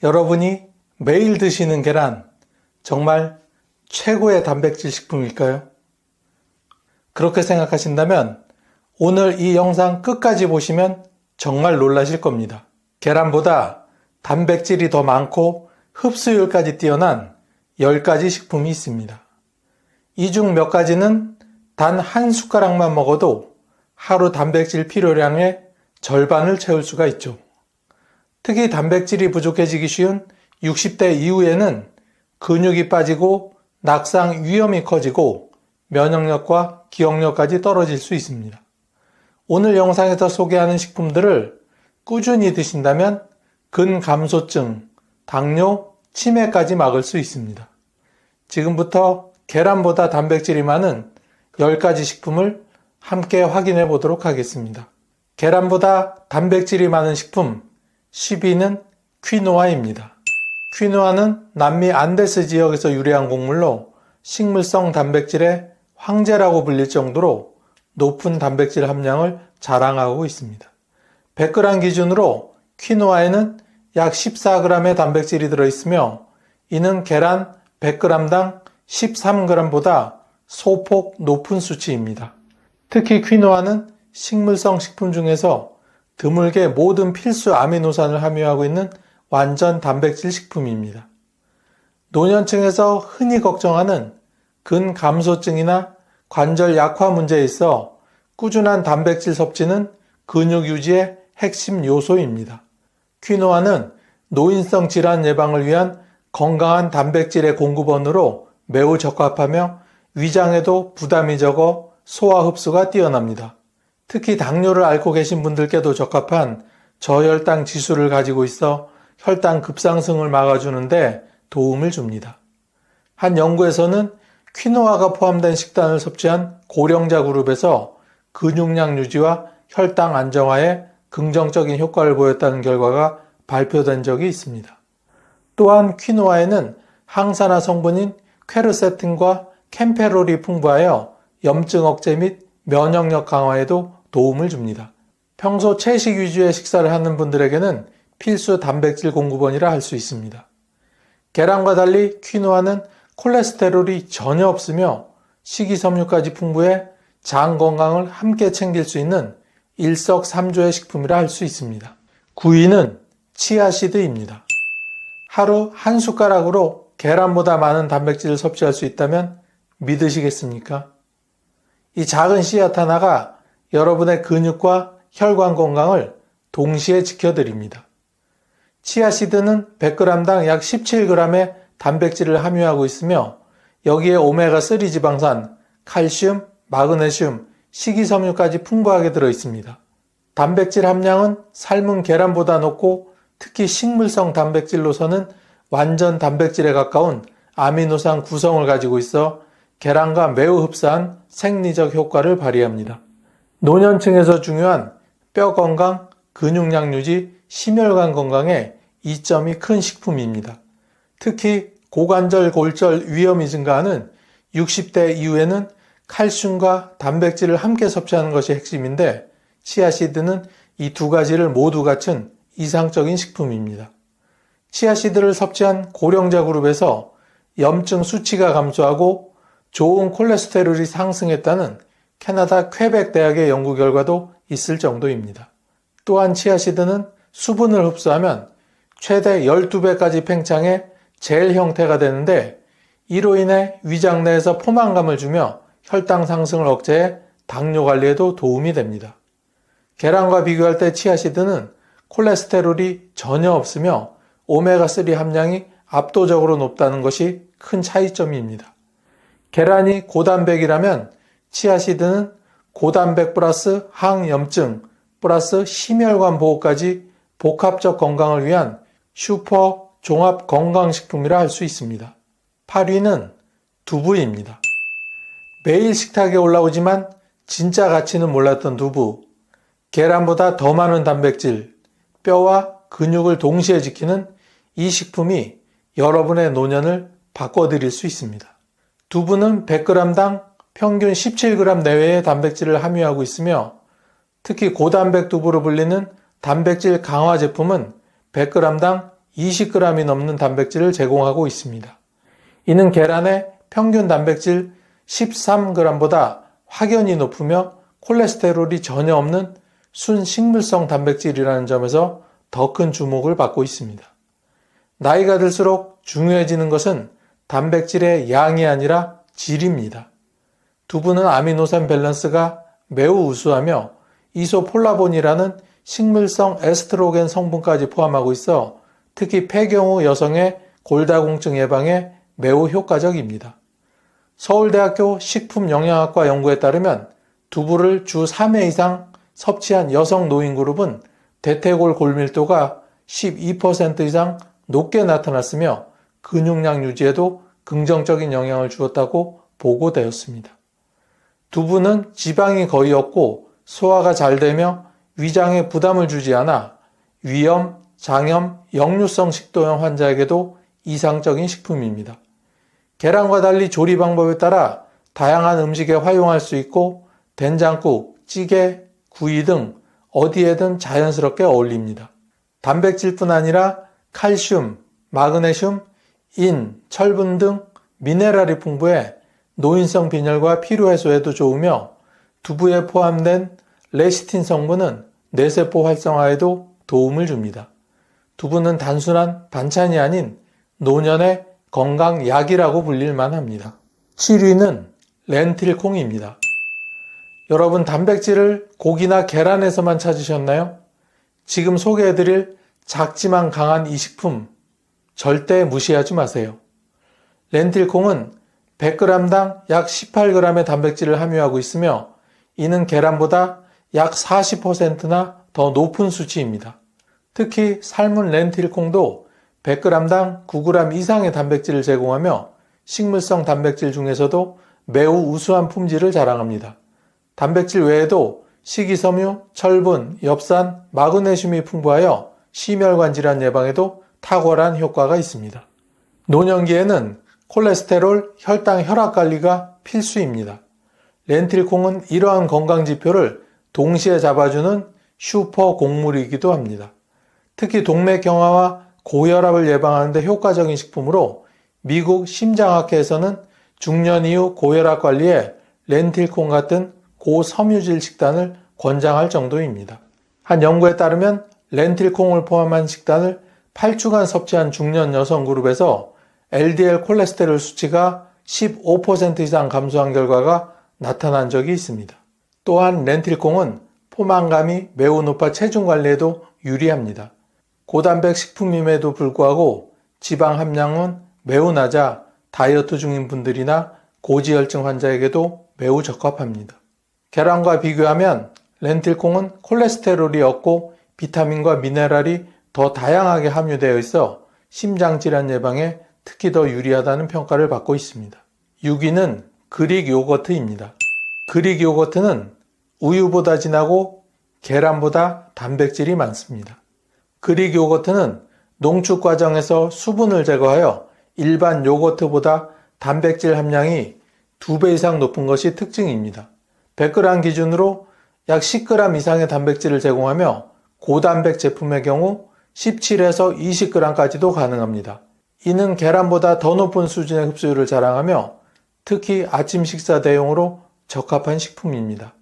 여러분이 매일 드시는 계란, 정말 최고의 단백질 식품일까요? 그렇게 생각하신다면 오늘 이 영상 끝까지 보시면 정말 놀라실 겁니다. 계란보다 단백질이 더 많고 흡수율까지 뛰어난 10가지 식품이 있습니다. 이 중 몇 가지는 단 한 숟가락만 먹어도 하루 단백질 필요량의 절반을 채울 수가 있죠. 특히 단백질이 부족해지기 쉬운 60대 이후에는 근육이 빠지고 낙상 위험이 커지고 면역력과 기억력까지 떨어질 수 있습니다. 오늘 영상에서 소개하는 식품들을 꾸준히 드신다면 근감소증, 당뇨, 치매까지 막을 수 있습니다. 지금부터 계란보다 단백질이 많은 10가지 식품을 함께 확인해 보도록 하겠습니다. 계란보다 단백질이 많은 식품 10위는 퀴노아입니다. 퀴노아는 남미 안데스 지역에서 유래한 곡물로 식물성 단백질의 황제라고 불릴 정도로 높은 단백질 함량을 자랑하고 있습니다. 100g 기준으로 퀴노아에는 약 14g의 단백질이 들어있으며 이는 계란 100g당 13g보다 소폭 높은 수치입니다. 특히 퀴노아는 식물성 식품 중에서 드물게 모든 필수 아미노산을 함유하고 있는 완전 단백질 식품입니다. 노년층에서 흔히 걱정하는 근감소증이나 관절 약화 문제에 있어 꾸준한 단백질 섭취는 근육 유지의 핵심 요소입니다. 퀴노아는 노인성 질환 예방을 위한 건강한 단백질의 공급원으로 매우 적합하며 위장에도 부담이 적어 소화 흡수가 뛰어납니다. 특히 당뇨를 앓고 계신 분들께도 적합한 저혈당 지수를 가지고 있어 혈당 급상승을 막아주는데 도움을 줍니다. 한 연구에서는 퀴노아가 포함된 식단을 섭취한 고령자 그룹에서 근육량 유지와 혈당 안정화에 긍정적인 효과를 보였다는 결과가 발표된 적이 있습니다. 또한 퀴노아에는 항산화 성분인 퀘르세틴과 캠페롤이 풍부하여 염증 억제 및 면역력 강화에도 도움을 줍니다. 평소 채식 위주의 식사를 하는 분들에게는 필수 단백질 공급원이라 할 수 있습니다. 계란과 달리 퀴노아는 콜레스테롤이 전혀 없으며 식이섬유까지 풍부해 장 건강을 함께 챙길 수 있는 일석삼조의 식품이라 할 수 있습니다. 9위는 치아씨드입니다. 하루 한 숟가락으로 계란보다 많은 단백질을 섭취할 수 있다면 믿으시겠습니까? 이 작은 씨앗 하나가 여러분의 근육과 혈관 건강을 동시에 지켜드립니다. 치아씨드는 100g당 약 17g의 단백질을 함유하고 있으며 여기에 오메가3 지방산, 칼슘, 마그네슘, 식이섬유까지 풍부하게 들어있습니다. 단백질 함량은 삶은 계란보다 높고 특히 식물성 단백질로서는 완전 단백질에 가까운 아미노산 구성을 가지고 있어 계란과 매우 흡사한 생리적 효과를 발휘합니다. 노년층에서 중요한 뼈 건강, 근육량 유지, 심혈관 건강에 이점이 큰 식품입니다. 특히 고관절, 골절 위험이 증가하는 60대 이후에는 칼슘과 단백질을 함께 섭취하는 것이 핵심인데 치아씨드는 이 두 가지를 모두 갖춘 이상적인 식품입니다. 치아씨드를 섭취한 고령자 그룹에서 염증 수치가 감소하고 좋은 콜레스테롤이 상승했다는 캐나다 퀘벡 대학의 연구 결과도 있을 정도입니다. 또한 치아씨드는 수분을 흡수하면 최대 12배까지 팽창해 젤 형태가 되는데 이로 인해 위장 내에서 포만감을 주며 혈당 상승을 억제해 당뇨 관리에도 도움이 됩니다. 계란과 비교할 때 치아씨드는 콜레스테롤이 전혀 없으며 오메가3 함량이 압도적으로 높다는 것이 큰 차이점입니다. 계란이 고단백이라면 치아씨드는 고단백 플러스 항염증 플러스 심혈관 보호까지 복합적 건강을 위한 슈퍼 종합 건강식품이라 할 수 있습니다. 8위는 두부입니다. 매일 식탁에 올라오지만 진짜 가치는 몰랐던 두부. 계란보다 더 많은 단백질, 뼈와 근육을 동시에 지키는 이 식품이 여러분의 노년을 바꿔드릴 수 있습니다. 두부는 100g당 평균 17g 내외의 단백질을 함유하고 있으며 특히 고단백 두부로 불리는 단백질 강화 제품은 100g당 20g이 넘는 단백질을 제공하고 있습니다. 이는 계란의 평균 단백질 13g보다 확연히 높으며 콜레스테롤이 전혀 없는 순식물성 단백질이라는 점에서 더 큰 주목을 받고 있습니다. 나이가 들수록 중요해지는 것은 단백질의 양이 아니라 질입니다. 두부는 아미노산 밸런스가 매우 우수하며 이소폴라본이라는 식물성 에스트로겐 성분까지 포함하고 있어 특히 폐경후 여성의 골다공증 예방에 매우 효과적입니다. 서울대학교 식품영양학과 연구에 따르면 두부를 주 3회 이상 섭취한 여성 노인 그룹은 대퇴골 골밀도가 12% 이상 높게 나타났으며 근육량 유지에도 긍정적인 영향을 주었다고 보고되었습니다. 두부는 지방이 거의 없고 소화가 잘 되며 위장에 부담을 주지 않아 위염, 장염, 역류성 식도염 환자에게도 이상적인 식품입니다. 계란과 달리 조리 방법에 따라 다양한 음식에 활용할 수 있고 된장국, 찌개, 구이 등 어디에든 자연스럽게 어울립니다. 단백질뿐 아니라 칼슘, 마그네슘, 인, 철분 등 미네랄이 풍부해 노인성 빈혈과 피로 해소에도 좋으며 두부에 포함된 레시틴 성분은 뇌세포 활성화에도 도움을 줍니다. 두부는 단순한 반찬이 아닌 노년의 건강약이라고 불릴만 합니다. 7위는 렌틸콩입니다. 여러분 단백질을 고기나 계란에서만 찾으셨나요? 지금 소개해드릴 작지만 강한 이 식품 절대 무시하지 마세요. 렌틸콩은 100g당 약 18g의 단백질을 함유하고 있으며 이는 계란보다 약 40%나 더 높은 수치입니다. 특히 삶은 렌틸콩도 100g당 9g 이상의 단백질을 제공하며 식물성 단백질 중에서도 매우 우수한 품질을 자랑합니다. 단백질 외에도 식이섬유, 철분, 엽산, 마그네슘이 풍부하여 심혈관 질환 예방에도 탁월한 효과가 있습니다. 노년기에는 콜레스테롤, 혈당, 혈압 관리가 필수입니다. 렌틸콩은 이러한 건강 지표를 동시에 잡아주는 슈퍼 곡물이기도 합니다. 특히 동맥경화와 고혈압을 예방하는 데 효과적인 식품으로 미국 심장학회에서는 중년 이후 고혈압 관리에 렌틸콩 같은 고섬유질 식단을 권장할 정도입니다. 한 연구에 따르면 렌틸콩을 포함한 식단을 8주간 섭취한 중년 여성 그룹에서 LDL 콜레스테롤 수치가 15% 이상 감소한 결과가 나타난 적이 있습니다. 또한 렌틸콩은 포만감이 매우 높아 체중 관리에도 유리합니다. 고단백 식품임에도 불구하고 지방 함량은 매우 낮아 다이어트 중인 분들이나 고지혈증 환자에게도 매우 적합합니다. 계란과 비교하면 렌틸콩은 콜레스테롤이 없고 비타민과 미네랄이 더 다양하게 함유되어 있어 심장질환 예방에 특히 더 유리하다는 평가를 받고 있습니다. 6위는 그릭 요거트입니다. 그릭 요거트는 우유보다 진하고 계란보다 단백질이 많습니다. 그릭 요거트는 농축 과정에서 수분을 제거하여 일반 요거트보다 단백질 함량이 2배 이상 높은 것이 특징입니다. 100g 기준으로 약 10g 이상의 단백질을 제공하며 고단백 제품의 경우 17에서 20g까지도 가능합니다. 이는 계란보다 더 높은 수준의 흡수율을 자랑하며 특히 아침 식사 대용으로 적합한 식품입니다.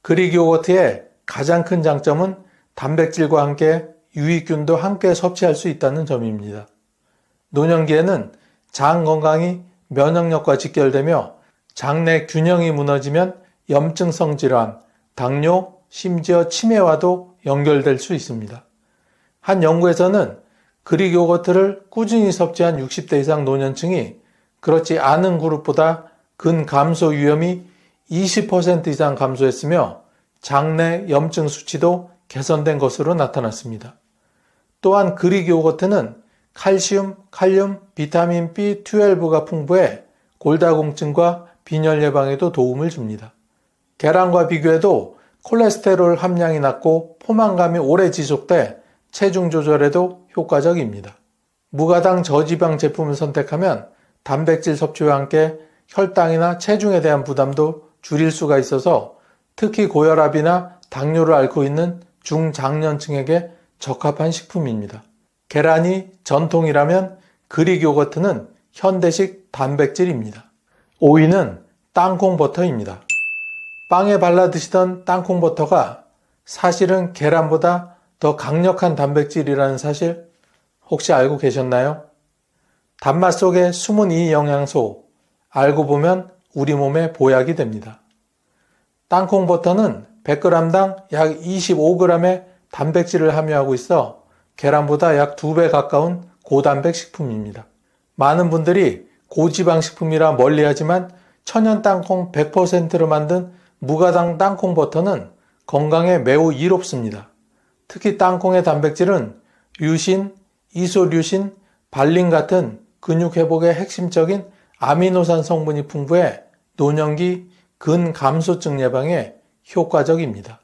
그릭 요거트의 가장 큰 장점은 단백질과 함께 유익균도 함께 섭취할 수 있다는 점입니다. 노년기에는 장 건강이 면역력과 직결되며 장내 균형이 무너지면 염증성 질환, 당뇨, 심지어 치매와도 연결될 수 있습니다. 한 연구에서는 그릭 요거트를 꾸준히 섭취한 60대 이상 노년층이 그렇지 않은 그룹보다 근감소 위험이 20% 이상 감소했으며 장내 염증 수치도 개선된 것으로 나타났습니다. 또한 그릭 요거트는 칼슘, 칼륨, 비타민 B12가 풍부해 골다공증과 빈혈 예방에도 도움을 줍니다. 계란과 비교해도 콜레스테롤 함량이 낮고 포만감이 오래 지속돼 체중 조절에도 효과적입니다. 무가당 저지방 제품을 선택하면 단백질 섭취와 함께 혈당이나 체중에 대한 부담도 줄일 수가 있어서 특히 고혈압이나 당뇨를 앓고 있는 중장년층에게 적합한 식품입니다. 계란이 전통이라면 그릭 요거트는 현대식 단백질입니다. 5위는 땅콩버터입니다. 빵에 발라 드시던 땅콩버터가 사실은 계란보다 더 강력한 단백질이라는 사실 혹시 알고 계셨나요? 단맛 속에 숨은 이 영양소, 알고 보면 우리 몸에 보약이 됩니다. 땅콩버터는 100g당 약 25g의 단백질을 함유하고 있어 계란보다 약 2배 가까운 고단백 식품입니다. 많은 분들이 고지방 식품이라 멀리하지만 천연 땅콩 100%로 만든 무가당 땅콩버터는 건강에 매우 이롭습니다. 특히 땅콩의 단백질은 류신, 이소류신, 발린 같은 근육 회복의 핵심적인 아미노산 성분이 풍부해 노년기 근감소증 예방에 효과적입니다.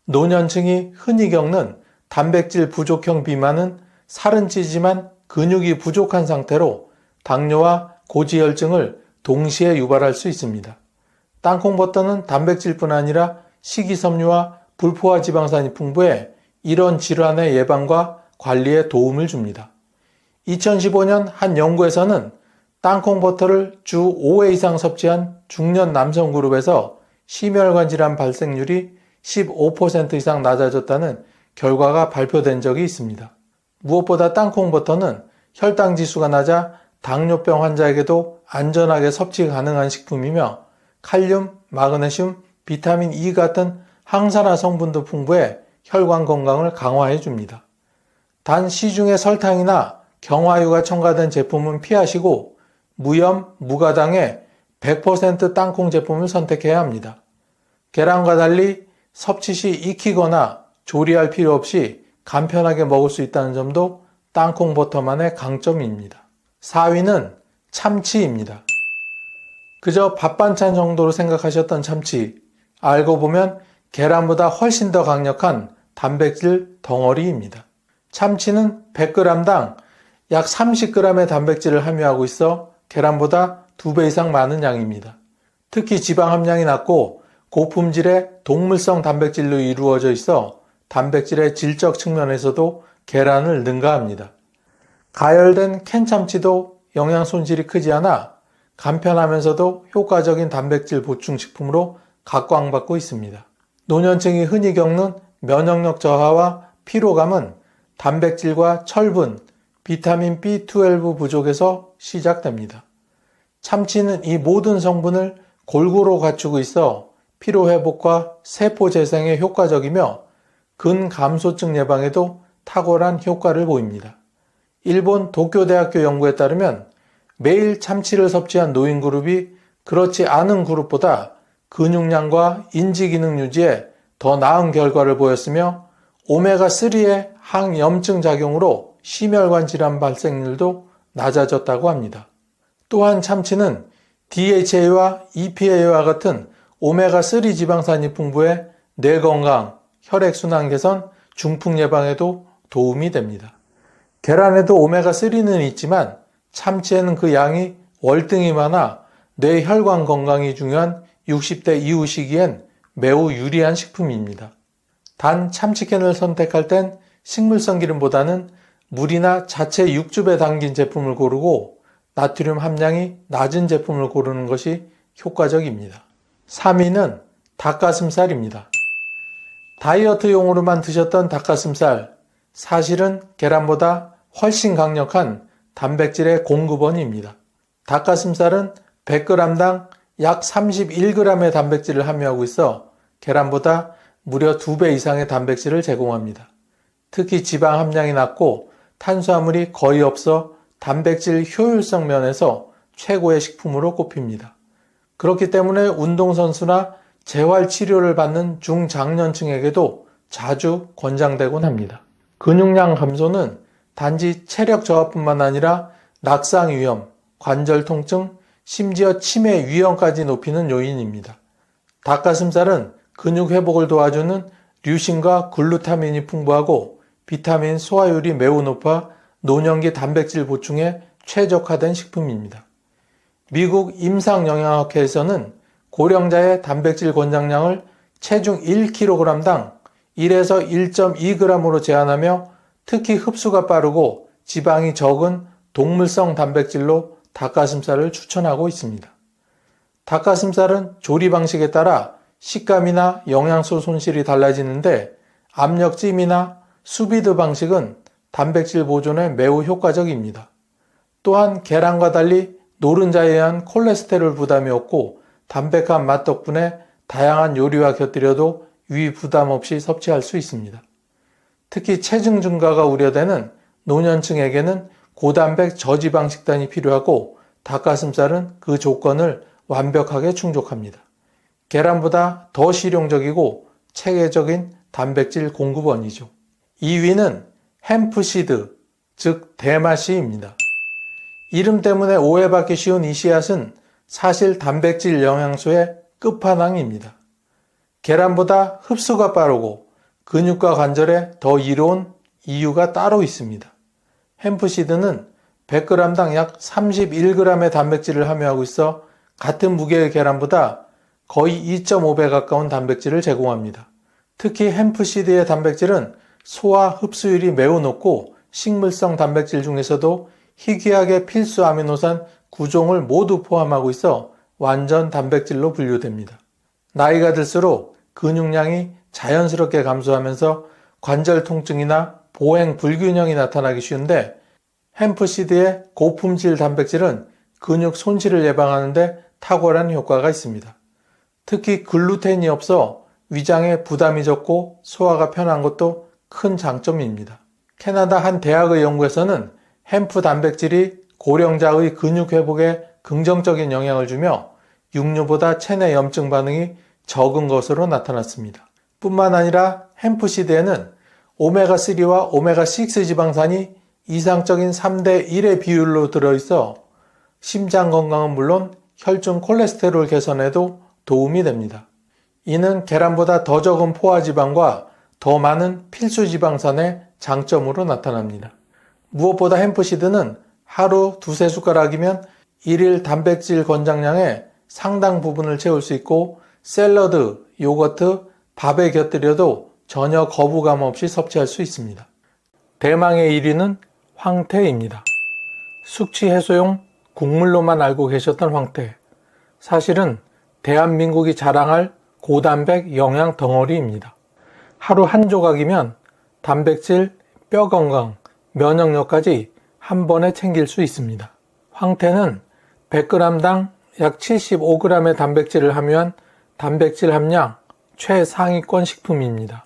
노년층이 흔히 겪는 단백질 부족형 비만은 살은 찌지만 근육이 부족한 상태로 당뇨와 고지혈증을 동시에 유발할 수 있습니다. 땅콩버터는 단백질뿐 아니라 식이섬유와 불포화 지방산이 풍부해 이런 질환의 예방과 관리에 도움을 줍니다. 2015년 한 연구에서는 땅콩버터를 주 5회 이상 섭취한 중년 남성 그룹에서 심혈관 질환 발생률이 15% 이상 낮아졌다는 결과가 발표된 적이 있습니다. 무엇보다 땅콩버터는 혈당 지수가 낮아 당뇨병 환자에게도 안전하게 섭취 가능한 식품이며 칼륨, 마그네슘, 비타민 E 같은 항산화 성분도 풍부해 혈관 건강을 강화해 줍니다. 단 시중에 설탕이나 경화유가 첨가된 제품은 피하시고 무염, 무가당의 100% 땅콩 제품을 선택해야 합니다. 계란과 달리 섭취 시 익히거나 조리할 필요 없이 간편하게 먹을 수 있다는 점도 땅콩버터만의 강점입니다. 4위는 참치입니다. 그저 밥 반찬 정도로 생각하셨던 참치, 알고 보면 계란보다 훨씬 더 강력한 단백질 덩어리입니다. 참치는 100g당 약 30g의 단백질을 함유하고 있어 계란보다 2배 이상 많은 양입니다. 특히 지방 함량이 낮고 고품질의 동물성 단백질로 이루어져 있어 단백질의 질적 측면에서도 계란을 능가합니다. 가열된 캔 참치도 영양 손실이 크지 않아 간편하면서도 효과적인 단백질 보충 식품으로 각광받고 있습니다. 노년층이 흔히 겪는 면역력 저하와 피로감은 단백질과 철분, 비타민 B12 부족에서 시작됩니다. 참치는 이 모든 성분을 골고루 갖추고 있어 피로회복과 세포 재생에 효과적이며 근감소증 예방에도 탁월한 효과를 보입니다. 일본 도쿄대학교 연구에 따르면 매일 참치를 섭취한 노인 그룹이 그렇지 않은 그룹보다 근육량과 인지기능 유지에 더 나은 결과를 보였으며 오메가3의 항염증 작용으로 심혈관 질환 발생률도 낮아졌다고 합니다. 또한 참치는 DHA와 EPA와 같은 오메가3 지방산이 풍부해 뇌 건강, 혈액순환 개선, 중풍 예방에도 도움이 됩니다. 계란에도 오메가3는 있지만 참치에는 그 양이 월등히 많아 뇌 혈관 건강이 중요한 60대 이후 시기엔 매우 유리한 식품입니다. 단 참치캔을 선택할 땐 식물성 기름보다는 물이나 자체 육즙에 담긴 제품을 고르고 나트륨 함량이 낮은 제품을 고르는 것이 효과적입니다. 3위는 닭가슴살입니다. 다이어트용으로만 드셨던 닭가슴살, 사실은 계란보다 훨씬 강력한 단백질의 공급원입니다. 닭가슴살은 100g당 약 31g의 단백질을 함유하고 있어 계란보다 무려 2배 이상의 단백질을 제공합니다. 특히 지방 함량이 낮고 탄수화물이 거의 없어 단백질 효율성 면에서 최고의 식품으로 꼽힙니다. 그렇기 때문에 운동선수나 재활치료를 받는 중장년층에게도 자주 권장되곤 합니다. 근육량 감소는 단지 체력 저하뿐만 아니라 낙상 위험, 관절 통증, 심지어 치매 위험까지 높이는 요인입니다. 닭가슴살은 근육 회복을 도와주는 류신과 글루타민이 풍부하고 비타민 소화율이 매우 높아 노년기 단백질 보충에 최적화된 식품입니다. 미국 임상영양학회에서는 고령자의 단백질 권장량을 체중 1kg당 1에서 1.2g으로 제한하며 특히 흡수가 빠르고 지방이 적은 동물성 단백질로 닭가슴살을 추천하고 있습니다. 닭가슴살은 조리 방식에 따라 식감이나 영양소 손실이 달라지는데 압력찜이나 수비드 방식은 단백질 보존에 매우 효과적입니다. 또한 계란과 달리 노른자에 의한 콜레스테롤 부담이 없고 담백한 맛 덕분에 다양한 요리와 곁들여도 위 부담 없이 섭취할 수 있습니다. 특히 체중 증가가 우려되는 노년층에게는 고단백 저지방 식단이 필요하고 닭가슴살은 그 조건을 완벽하게 충족합니다. 계란보다 더 실용적이고 체계적인 단백질 공급원이죠. 2위는 햄프시드, 즉 대마씨입니다. 이름 때문에 오해받기 쉬운 이 씨앗은 사실 단백질 영양소의 끝판왕입니다. 계란보다 흡수가 빠르고 근육과 관절에 더 이로운 이유가 따로 있습니다. 햄프시드는 100g당 약 31g의 단백질을 함유하고 있어 같은 무게의 계란보다 거의 2.5배 가까운 단백질을 제공합니다. 특히 햄프시드의 단백질은 소화 흡수율이 매우 높고 식물성 단백질 중에서도 희귀하게 필수 아미노산 9종을 모두 포함하고 있어 완전 단백질로 분류됩니다. 나이가 들수록 근육량이 자연스럽게 감소하면서 관절 통증이나 보행 불균형이 나타나기 쉬운데 햄프시드의 고품질 단백질은 근육 손실을 예방하는 데 탁월한 효과가 있습니다. 특히 글루텐이 없어 위장에 부담이 적고 소화가 편한 것도 큰 장점입니다. 캐나다 한 대학의 연구에서는 햄프 단백질이 고령자의 근육 회복에 긍정적인 영향을 주며 육류보다 체내 염증 반응이 적은 것으로 나타났습니다. 뿐만 아니라 햄프시드에는 오메가3와 오메가6 지방산이 이상적인 3대 1의 비율로 들어있어 심장 건강은 물론 혈중 콜레스테롤 개선에도 도움이 됩니다. 이는 계란보다 더 적은 포화지방과 더 많은 필수 지방산의 장점으로 나타납니다. 무엇보다 햄프시드는 하루 두세 숟가락이면 1일 단백질 권장량의 상당 부분을 채울 수 있고 샐러드, 요거트, 밥에 곁들여도 전혀 거부감 없이 섭취할 수 있습니다. 대망의 1위는 황태입니다. 숙취 해소용 국물로만 알고 계셨던 황태. 사실은 대한민국이 자랑할 고단백 영양 덩어리입니다. 하루 한 조각이면 단백질, 뼈 건강, 면역력까지 한 번에 챙길 수 있습니다. 황태는 100g당 약 75g의 단백질을 함유한 단백질 함량 최상위권 식품입니다.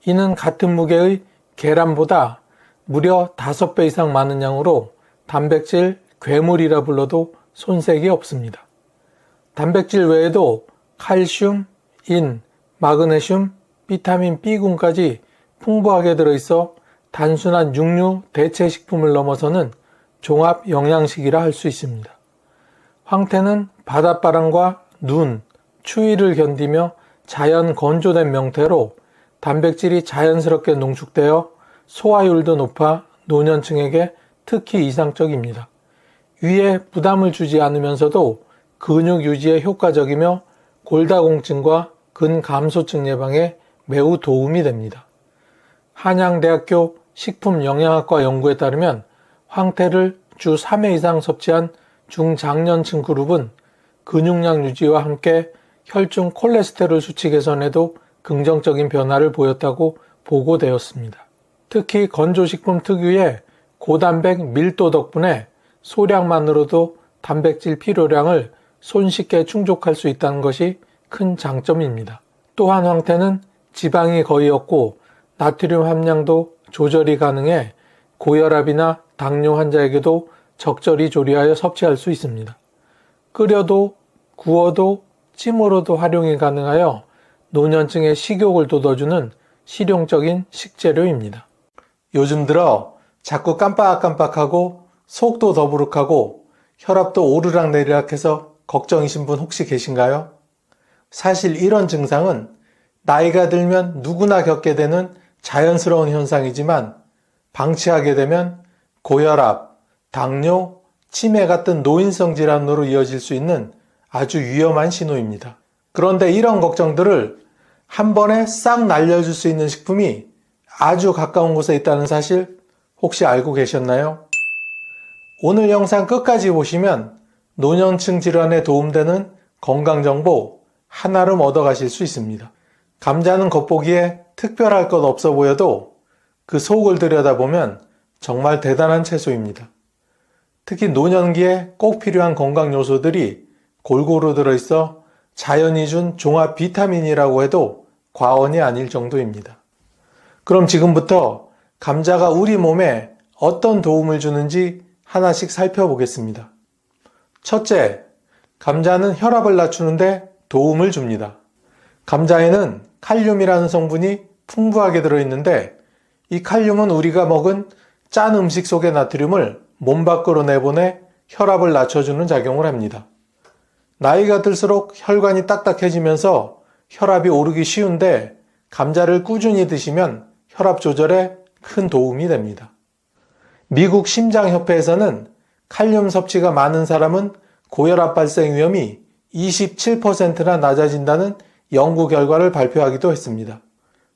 이는 같은 무게의 계란보다 무려 5배 이상 많은 양으로 단백질 괴물이라 불러도 손색이 없습니다. 단백질 외에도 칼슘, 인, 마그네슘, 비타민 B군까지 풍부하게 들어있어 단순한 육류 대체 식품을 넘어서는 종합 영양식이라 할 수 있습니다. 황태는 바닷바람과 눈, 추위를 견디며 자연 건조된 명태로 단백질이 자연스럽게 농축되어 소화율도 높아 노년층에게 특히 이상적입니다. 위에 부담을 주지 않으면서도 근육 유지에 효과적이며 골다공증과 근감소증 예방에 매우 도움이 됩니다. 한양대학교 식품영양학과 연구에 따르면 황태를 주 3회 이상 섭취한 중장년층 그룹은 근육량 유지와 함께 혈중 콜레스테롤 수치 개선에도 긍정적인 변화를 보였다고 보고되었습니다. 특히 건조식품 특유의 고단백 밀도 덕분에 소량만으로도 단백질 필요량을 손쉽게 충족할 수 있다는 것이 큰 장점입니다. 또한 황태는 지방이 거의 없고 나트륨 함량도 조절이 가능해 고혈압이나 당뇨 환자에게도 적절히 조리하여 섭취할 수 있습니다. 끓여도 구워도 찜으로도 활용이 가능하여 노년층의 식욕을 돋워주는 실용적인 식재료입니다. 요즘 들어 자꾸 깜빡깜빡하고 속도 더부룩하고 혈압도 오르락내리락해서 걱정이신 분 혹시 계신가요? 사실 이런 증상은 나이가 들면 누구나 겪게 되는 자연스러운 현상이지만 방치하게 되면 고혈압, 당뇨, 치매 같은 노인성 질환으로 이어질 수 있는 아주 위험한 신호입니다. 그런데 이런 걱정들을 한 번에 싹 날려줄 수 있는 식품이 아주 가까운 곳에 있다는 사실 혹시 알고 계셨나요? 오늘 영상 끝까지 보시면 노년층 질환에 도움되는 건강정보 한아름 얻어가실 수 있습니다. 감자는 겉보기에 특별할 것 없어 보여도 그 속을 들여다보면 정말 대단한 채소입니다. 특히 노년기에 꼭 필요한 건강 요소들이 골고루 들어있어 자연이 준 종합 비타민이라고 해도 과언이 아닐 정도입니다. 그럼 지금부터 감자가 우리 몸에 어떤 도움을 주는지 하나씩 살펴보겠습니다. 첫째, 감자는 혈압을 낮추는데 도움을 줍니다. 감자에는 칼륨이라는 성분이 풍부하게 들어있는데 이 칼륨은 우리가 먹은 짠 음식 속의 나트륨을 몸 밖으로 내보내 혈압을 낮춰주는 작용을 합니다. 나이가 들수록 혈관이 딱딱해지면서 혈압이 오르기 쉬운데 감자를 꾸준히 드시면 혈압 조절에 큰 도움이 됩니다. 미국 심장협회에서는 칼륨 섭취가 많은 사람은 고혈압 발생 위험이 27%나 낮아진다는 연구 결과를 발표하기도 했습니다.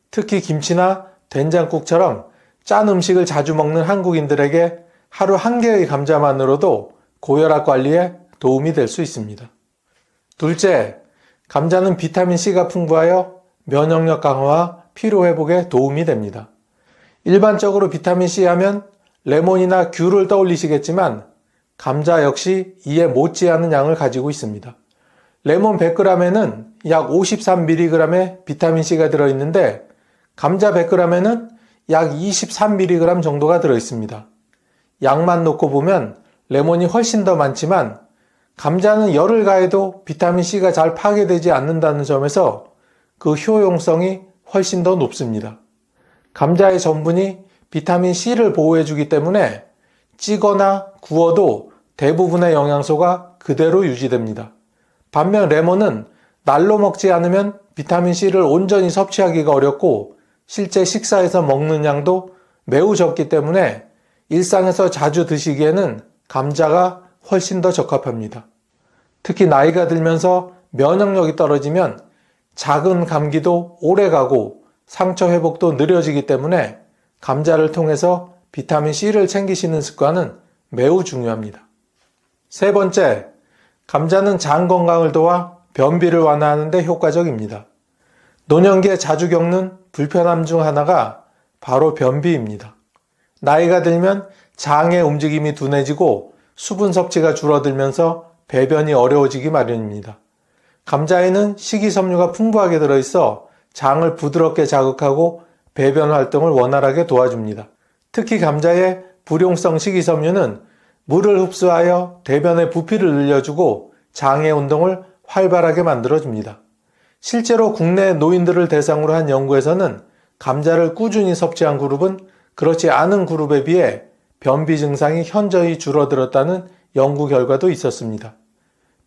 특히 김치나 된장국처럼 짠 음식을 자주 먹는 한국인들에게 하루 한 개의 감자만으로도 고혈압 관리에 도움이 될 수 있습니다. 둘째, 감자는 비타민C가 풍부하여 면역력 강화와 피로 회복에 도움이 됩니다. 일반적으로 비타민C 하면 레몬이나 귤을 떠올리시겠지만 감자 역시 이에 못지않은 양을 가지고 있습니다. 레몬 100g에는 약 53mg의 비타민C가 들어있는데 감자 100g에는 약 23mg 정도가 들어있습니다. 양만 놓고 보면 레몬이 훨씬 더 많지만 감자는 열을 가해도 비타민C가 잘 파괴되지 않는다는 점에서 그 효용성이 훨씬 더 높습니다. 감자의 전분이 비타민C를 보호해주기 때문에 찌거나 구워도 대부분의 영양소가 그대로 유지됩니다. 반면 레몬은 날로 먹지 않으면 비타민C를 온전히 섭취하기가 어렵고 실제 식사에서 먹는 양도 매우 적기 때문에 일상에서 자주 드시기에는 감자가 훨씬 더 적합합니다. 특히 나이가 들면서 면역력이 떨어지면 작은 감기도 오래 가고 상처 회복도 느려지기 때문에 감자를 통해서 비타민C를 챙기시는 습관은 매우 중요합니다. 세 번째, 감자는 장 건강을 도와 변비를 완화하는 데 효과적입니다. 노년기에 자주 겪는 불편함 중 하나가 바로 변비입니다. 나이가 들면 장의 움직임이 둔해지고 수분 섭취가 줄어들면서 배변이 어려워지기 마련입니다. 감자에는 식이섬유가 풍부하게 들어있어 장을 부드럽게 자극하고 배변 활동을 원활하게 도와줍니다. 특히 감자의 불용성 식이섬유는 물을 흡수하여 대변의 부피를 늘려주고 장의 운동을 활발하게 만들어줍니다. 실제로 국내 노인들을 대상으로 한 연구에서는 감자를 꾸준히 섭취한 그룹은 그렇지 않은 그룹에 비해 변비 증상이 현저히 줄어들었다는 연구 결과도 있었습니다.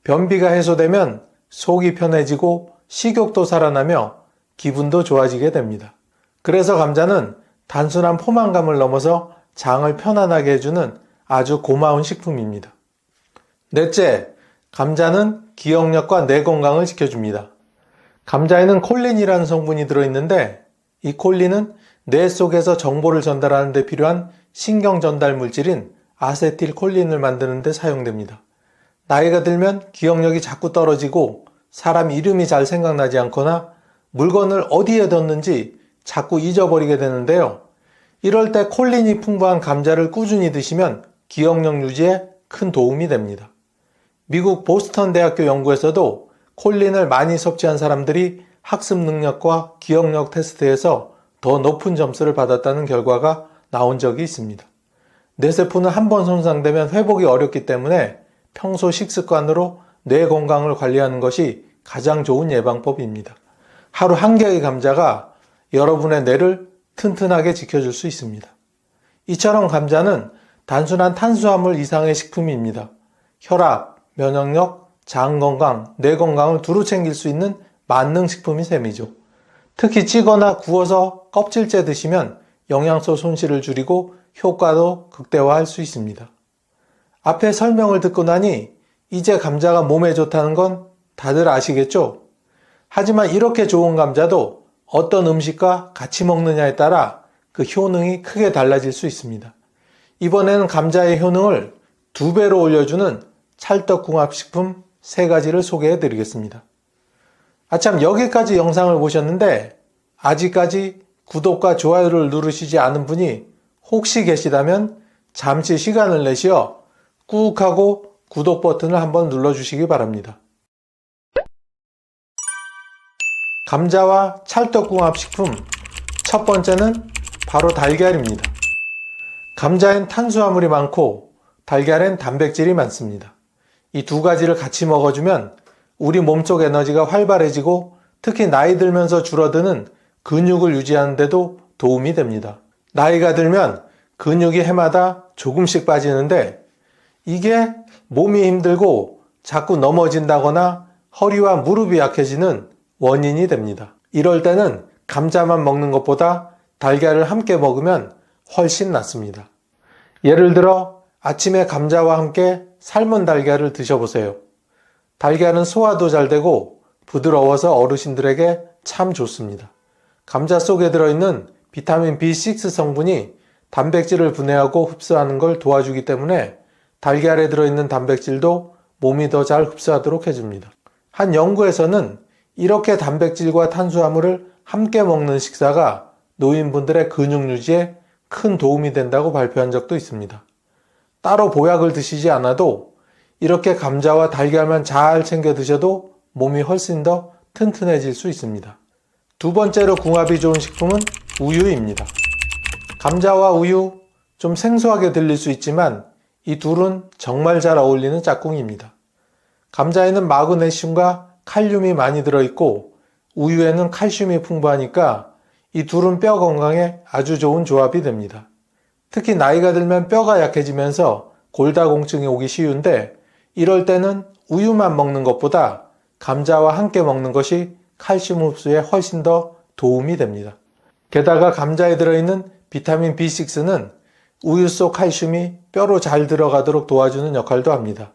변비가 해소되면 속이 편해지고 식욕도 살아나며 기분도 좋아지게 됩니다. 그래서 감자는 단순한 포만감을 넘어서 장을 편안하게 해주는 아주 고마운 식품입니다. 넷째, 감자는 기억력과 뇌 건강을 지켜줍니다. 감자에는 콜린이라는 성분이 들어있는데 이 콜린은 뇌 속에서 정보를 전달하는 데 필요한 신경 전달 물질인 아세틸콜린을 만드는 데 사용됩니다. 나이가 들면 기억력이 자꾸 떨어지고 사람 이름이 잘 생각나지 않거나 물건을 어디에 뒀는지 자꾸 잊어버리게 되는데요. 이럴 때 콜린이 풍부한 감자를 꾸준히 드시면 기억력 유지에 큰 도움이 됩니다. 미국 보스턴 대학교 연구에서도 콜린을 많이 섭취한 사람들이 학습 능력과 기억력 테스트에서 더 높은 점수를 받았다는 결과가 나온 적이 있습니다. 뇌세포는 한번 손상되면 회복이 어렵기 때문에 평소 식습관으로 뇌 건강을 관리하는 것이 가장 좋은 예방법입니다. 하루 한 개의 감자가 여러분의 뇌를 튼튼하게 지켜줄 수 있습니다. 이처럼 감자는 단순한 탄수화물 이상의 식품입니다. 혈압, 면역력, 장 건강, 뇌 건강을 두루 챙길 수 있는 만능식품이 셈이죠. 특히 찌거나 구워서 껍질째 드시면 영양소 손실을 줄이고 효과도 극대화할 수 있습니다. 앞에 설명을 듣고 나니 이제 감자가 몸에 좋다는 건 다들 아시겠죠? 하지만 이렇게 좋은 감자도 어떤 음식과 같이 먹느냐에 따라 그 효능이 크게 달라질 수 있습니다. 이번에는 감자의 효능을 2배로 올려주는 찰떡궁합식품 3가지를 소개해 드리겠습니다. 아참, 여기까지 영상을 보셨는데 아직까지 구독과 좋아요를 누르시지 않은 분이 혹시 계시다면 잠시 시간을 내시어 꾹 하고 구독 버튼을 한번 눌러주시기 바랍니다. 감자와 찰떡궁합식품 첫 번째는 바로 달걀입니다. 감자엔 탄수화물이 많고 달걀엔 단백질이 많습니다. 이 2가지를 같이 먹어주면 우리 몸속 에너지가 활발해지고 특히 나이 들면서 줄어드는 근육을 유지하는 데도 도움이 됩니다. 나이가 들면 근육이 해마다 조금씩 빠지는데 이게 몸이 힘들고 자꾸 넘어진다거나 허리와 무릎이 약해지는 원인이 됩니다. 이럴 때는 감자만 먹는 것보다 달걀을 함께 먹으면 훨씬 낫습니다. 예를 들어 아침에 감자와 함께 삶은 달걀을 드셔보세요. 달걀은 소화도 잘 되고 부드러워서 어르신들에게 참 좋습니다. 감자 속에 들어있는 비타민 B6 성분이 단백질을 분해하고 흡수하는 걸 도와주기 때문에 달걀에 들어있는 단백질도 몸이 더 잘 흡수하도록 해줍니다. 한 연구에서는 이렇게 단백질과 탄수화물을 함께 먹는 식사가 노인분들의 근육 유지에 큰 도움이 된다고 발표한 적도 있습니다. 따로 보약을 드시지 않아도 이렇게 감자와 달걀만 잘 챙겨 드셔도 몸이 훨씬 더 튼튼해질 수 있습니다. 2번째로 궁합이 좋은 식품은 우유입니다. 감자와 우유, 좀 생소하게 들릴 수 있지만 이 둘은 정말 잘 어울리는 짝꿍입니다. 감자에는 마그네슘과 칼륨이 많이 들어있고 우유에는 칼슘이 풍부하니까 이 둘은 뼈 건강에 아주 좋은 조합이 됩니다. 특히 나이가 들면 뼈가 약해지면서 골다공증이 오기 쉬운데 이럴 때는 우유만 먹는 것보다 감자와 함께 먹는 것이 칼슘 흡수에 훨씬 더 도움이 됩니다. 게다가 감자에 들어있는 비타민 B6는 우유 속 칼슘이 뼈로 잘 들어가도록 도와주는 역할도 합니다.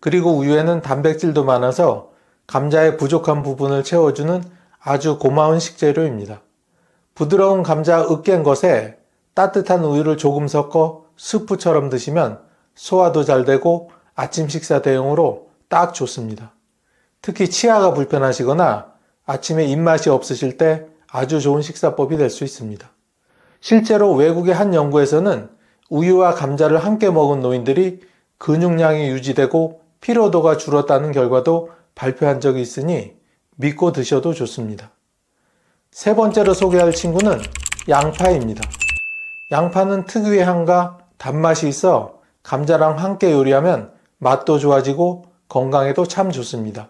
그리고 우유에는 단백질도 많아서 감자의 부족한 부분을 채워주는 아주 고마운 식재료입니다. 부드러운 감자 으깬 것에 따뜻한 우유를 조금 섞어 스프처럼 드시면 소화도 잘 되고 아침 식사 대용으로 딱 좋습니다. 특히 치아가 불편하시거나 아침에 입맛이 없으실 때 아주 좋은 식사법이 될 수 있습니다. 실제로 외국의 한 연구에서는 우유와 감자를 함께 먹은 노인들이 근육량이 유지되고 피로도가 줄었다는 결과도 발표한 적이 있으니 믿고 드셔도 좋습니다. 3번째로 소개할 친구는 양파입니다. 양파는 특유의 향과 단맛이 있어 감자랑 함께 요리하면 맛도 좋아지고 건강에도 참 좋습니다.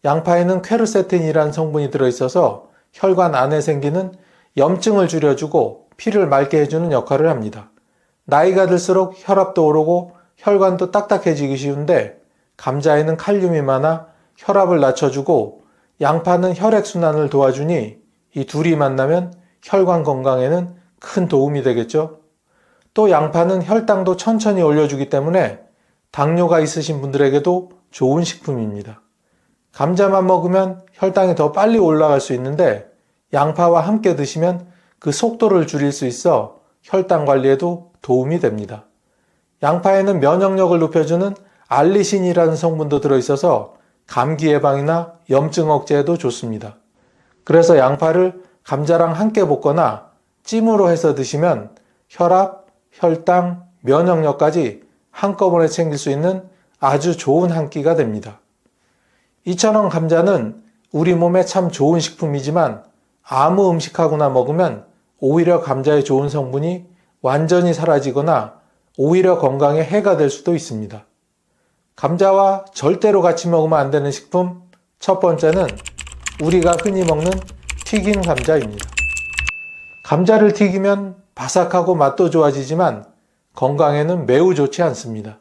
양파에는 퀘르세틴이라는 성분이 들어있어서 혈관 안에 생기는 염증을 줄여주고 피를 맑게 해주는 역할을 합니다. 나이가 들수록 혈압도 오르고 혈관도 딱딱해지기 쉬운데 감자에는 칼륨이 많아 혈압을 낮춰주고 양파는 혈액순환을 도와주니 이 둘이 만나면 혈관 건강에는 큰 도움이 되겠죠. 또 양파는 혈당도 천천히 올려주기 때문에 당뇨가 있으신 분들에게도 좋은 식품입니다. 감자만 먹으면 혈당이 더 빨리 올라갈 수 있는데 양파와 함께 드시면 그 속도를 줄일 수 있어 혈당 관리에도 도움이 됩니다. 양파에는 면역력을 높여주는 알리신이라는 성분도 들어있어서 감기 예방이나 염증 억제에도 좋습니다. 그래서 양파를 감자랑 함께 볶거나 찜으로 해서 드시면 혈압, 혈당, 면역력까지 한꺼번에 챙길 수 있는 아주 좋은 한 끼가 됩니다. 이처럼 감자는 우리 몸에 참 좋은 식품이지만 아무 음식하고나 먹으면 오히려 감자의 좋은 성분이 완전히 사라지거나 오히려 건강에 해가 될 수도 있습니다. 감자와 절대로 같이 먹으면 안 되는 식품 첫 번째는 우리가 흔히 먹는 튀긴 감자입니다. 감자를 튀기면 바삭하고 맛도 좋아지지만 건강에는 매우 좋지 않습니다.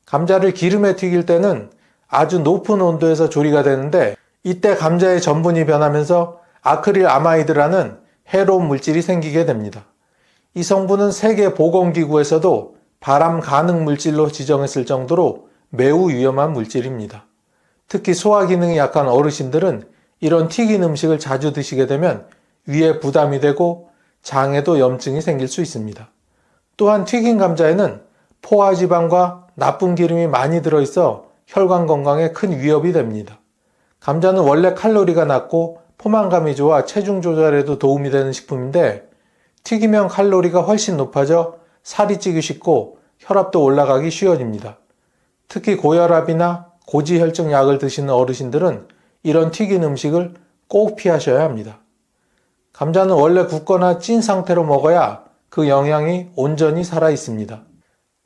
감자를 기름에 튀길 때는 아주 높은 온도에서 조리가 되는데 이때 감자의 전분이 변하면서 아크릴 아마이드라는 해로운 물질이 생기게 됩니다. 이 성분은 세계보건기구에서도 발암 가능 물질로 지정했을 정도로 매우 위험한 물질입니다. 특히 소화 기능이 약한 어르신들은 이런 튀긴 음식을 자주 드시게 되면 위에 부담이 되고 장에도 염증이 생길 수 있습니다. 또한 튀긴 감자에는 포화지방과 나쁜 기름이 많이 들어있어 혈관 건강에 큰 위협이 됩니다. 감자는 원래 칼로리가 낮고 포만감이 좋아 체중 조절에도 도움이 되는 식품인데 튀기면 칼로리가 훨씬 높아져 살이 찌기 쉽고 혈압도 올라가기 쉬워집니다. 특히 고혈압이나 고지혈증 약을 드시는 어르신들은 이런 튀긴 음식을 꼭 피하셔야 합니다. 감자는 원래 굽거나 찐 상태로 먹어야 그 영양이 온전히 살아 있습니다.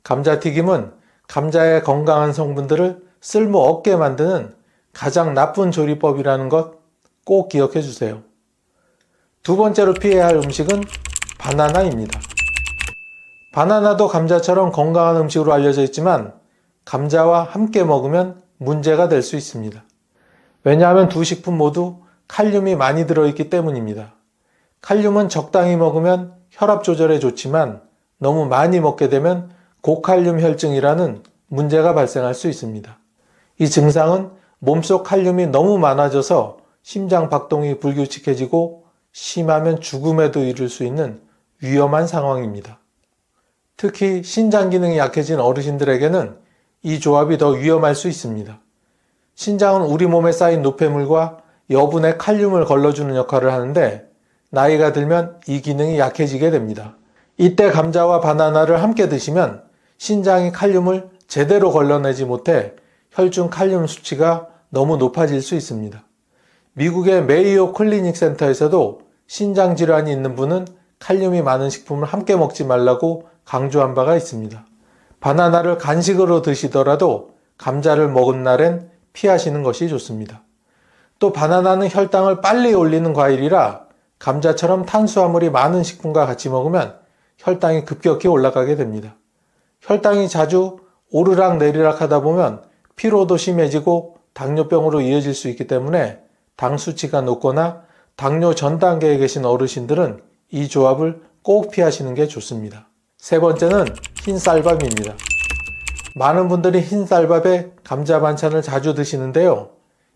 감자튀김은 감자의 건강한 성분들을 쓸모 없게 만드는 가장 나쁜 조리법이라는 것 꼭 기억해 주세요. 두 번째로 피해야 할 음식은 바나나입니다. 바나나도 감자처럼 건강한 음식으로 알려져 있지만 감자와 함께 먹으면 문제가 될 수 있습니다. 왜냐하면 두 식품 모두 칼륨이 많이 들어있기 때문입니다. 칼륨은 적당히 먹으면 혈압 조절에 좋지만 너무 많이 먹게 되면 고칼륨 혈증이라는 문제가 발생할 수 있습니다. 이 증상은 몸속 칼륨이 너무 많아져서 심장 박동이 불규칙해지고 심하면 죽음에도 이를 수 있는 위험한 상황입니다. 특히 신장 기능이 약해진 어르신들에게는 이 조합이 더 위험할 수 있습니다. 신장은 우리 몸에 쌓인 노폐물과 여분의 칼륨을 걸러주는 역할을 하는데 나이가 들면 이 기능이 약해지게 됩니다. 이때 감자와 바나나를 함께 드시면 신장이 칼륨을 제대로 걸러내지 못해 혈중 칼륨 수치가 너무 높아질 수 있습니다. 미국의 메이오 클리닉 센터에서도 신장 질환이 있는 분은 칼륨이 많은 식품을 함께 먹지 말라고 강조한 바가 있습니다. 바나나를 간식으로 드시더라도 감자를 먹은 날엔 피하시는 것이 좋습니다. 또 바나나는 혈당을 빨리 올리는 과일이라 감자처럼 탄수화물이 많은 식품과 같이 먹으면 혈당이 급격히 올라가게 됩니다. 혈당이 자주 오르락 내리락 하다 보면 피로도 심해지고 당뇨병으로 이어질 수 있기 때문에 당 수치가 높거나 당뇨 전 단계에 계신 어르신들은 이 조합을 꼭 피하시는 게 좋습니다. 세 번째는 흰쌀밥입니다. 많은 분들이 흰쌀밥에 감자 반찬을 자주 드시는데요.